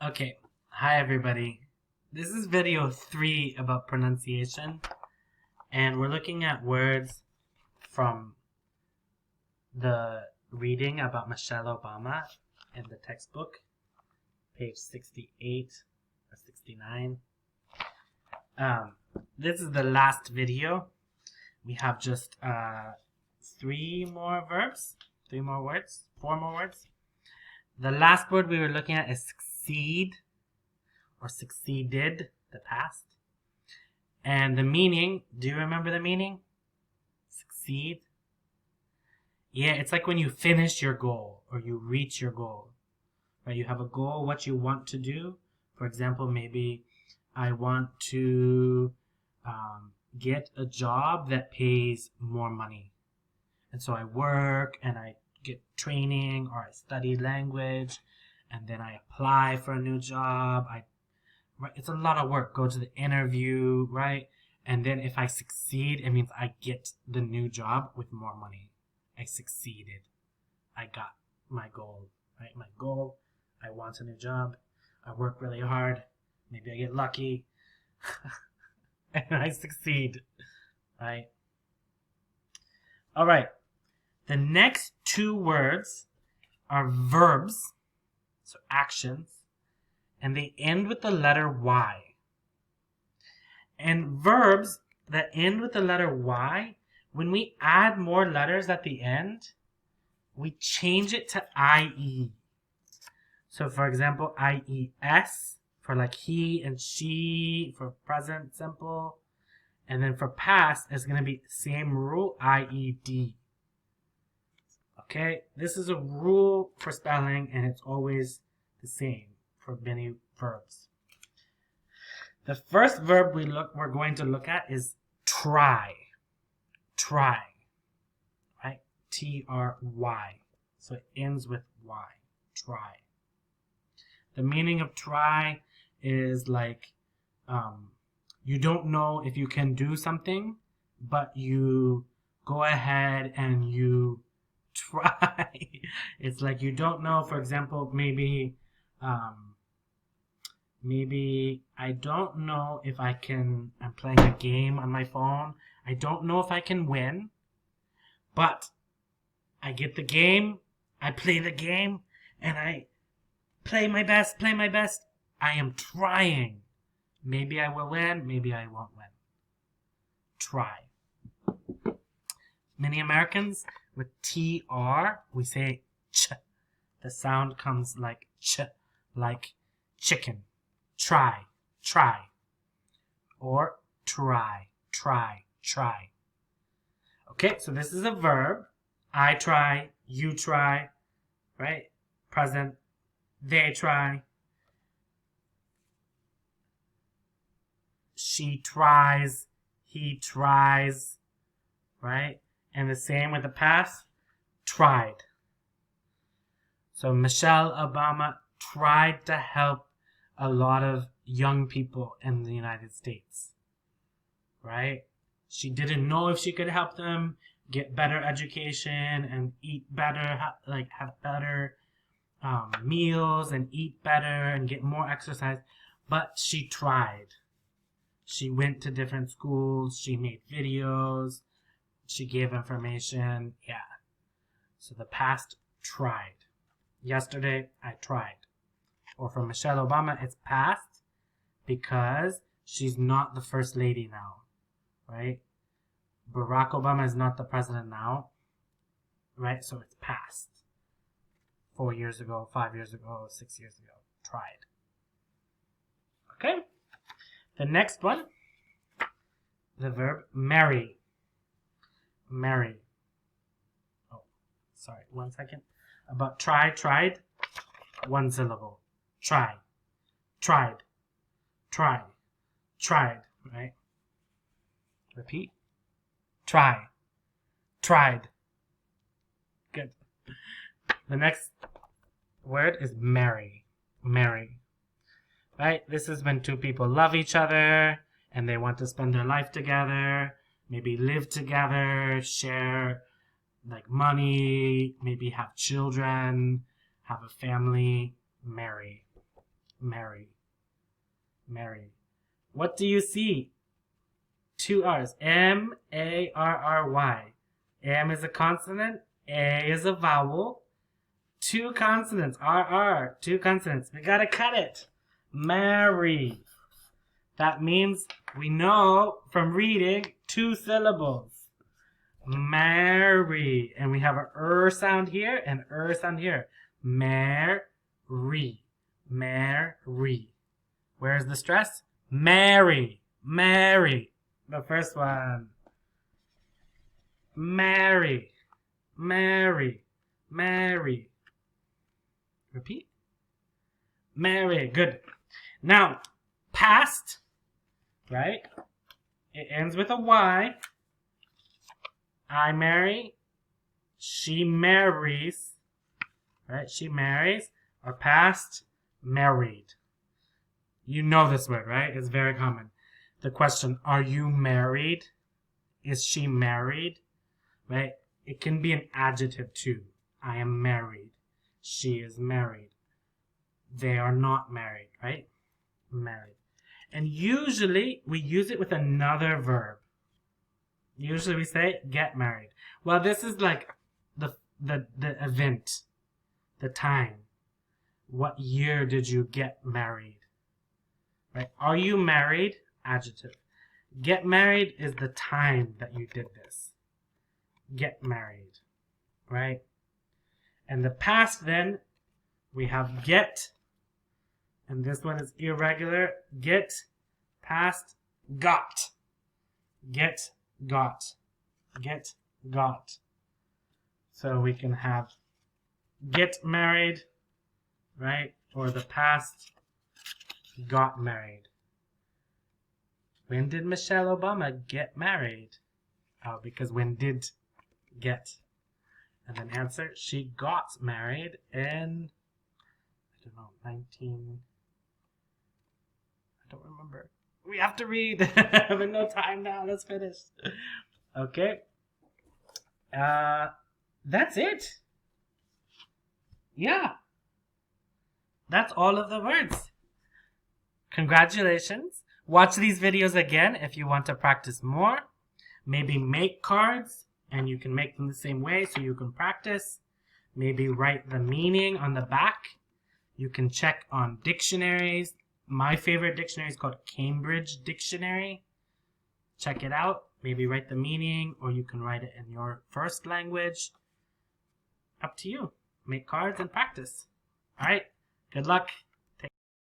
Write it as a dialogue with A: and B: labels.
A: Okay, hi everybody. This is video 3 about pronunciation, and we're looking at words from the reading about Michelle Obama in the textbook, page 68 or 69. This is the last video. We have just 3 more verbs, 3 more words, 4 more words. The last word we were looking at is succeed or succeeded, the past. And the meaning, do you remember the meaning? Succeed? Yeah, it's like when you finish your goal or you reach your goal. Right? You have a goal, what you want to do. For example, maybe I want to get a job that pays more money. And so I work and I get training or I study language and then I apply for a new job. Right? It's a lot of work. Go to the interview, right? And then if I succeed, it means I get the new job with more money. I succeeded. I got my goal, right? My goal, I want a new job. I work really hard. Maybe I get lucky. And I succeed, right? All right. The next 2 words are verbs, so actions, and they end with the letter Y. And verbs that end with the letter Y, when we add more letters at the end, we change it to IE. So for example, IES for like he and she for present simple. And then for past, it's going to be the same rule, IED. Okay, this is a rule for spelling and it's always the same for many verbs. The first verb we're going to look at is try. Try. Right? T-R-Y. So it ends with Y. Try. The meaning of try is like you don't know if you can do something, but you go ahead and you try. It's like you don't know, for example, maybe I don't know if I'm playing a game on my phone. I don't know if I can win, but I get the game, I play the game, and I play my best. I am trying. Maybe I will win, maybe I won't win. Try. Many Americans with TR, we say ch. The sound comes like ch, like chicken. Try. Or try. Okay, so this is a verb. I try, you try, right? Present, they try. She tries, he tries, right? And the same with the past, tried. So Michelle Obama tried to help a lot of young people in the United States, right? She didn't know if she could help them get better education and eat better, like have better meals and eat better and get more exercise, but she tried. She went to different schools, she made videos, she gave information, yeah. So the past, tried. Yesterday, I tried. Or for Michelle Obama, it's past because she's not the first lady now, right? Barack Obama is not the president now, right? So it's past. 4 years ago, 5 years ago, 6 years ago, tried. Okay? The next one, the verb marry. Marry. Oh, sorry, 1 second. About tried, 1 syllable. Try. Tried. Tried. Tried, right? Repeat. Try. Tried. Good. The next word is marry. Marry. Right? This is when 2 people love each other and they want to spend their life together, maybe live together, share like money, maybe have children, have a family, marry. Mary. Mary. What do you see? 2 R's. M-A-R-R-Y. M is a consonant. A is a vowel. 2 consonants. R-R. 2 consonants. We gotta cut it. Mary. That means we know from reading 2 syllables. Mary. And we have a sound here and sound here. Mary. Mary. Where's the stress? Mary. Mary. The first one. Mary. Mary. Mary. Repeat. Mary. Good. Now, past, right? It ends with a Y. I marry. She marries. Right? She marries. Or past, married. You know this word, right? It's very common. The question, are you married? Is she married? Right? It can be an adjective too. I am married. She is married. They are not married, right? Married. And usually we use it with another verb. Usually we say get married. Well, this is like the event, the time. What year did you get married? Right? Are you married? Adjective. Get married is the time that you did this. Get married. Right? And the past then, we have get. And this one is irregular. Get, past, got. Get, got. Get, got. So we can have get married, right? Or the past, got married. When did Michelle Obama get married? Oh, because when did get? And then answer, she got married in, I don't know, I don't remember. We have to read. I have no time now. Let's finish. Okay. That's it. Yeah. That's all of the words. Congratulations. Watch these videos again if you want to practice more. Maybe make cards and you can make them the same way so you can practice. Maybe write the meaning on the back. You can check on dictionaries. My favorite dictionary is called Cambridge Dictionary. Check it out. Maybe write the meaning, or you can write it in your first language. Up to you. Make cards and practice. All right. Good luck.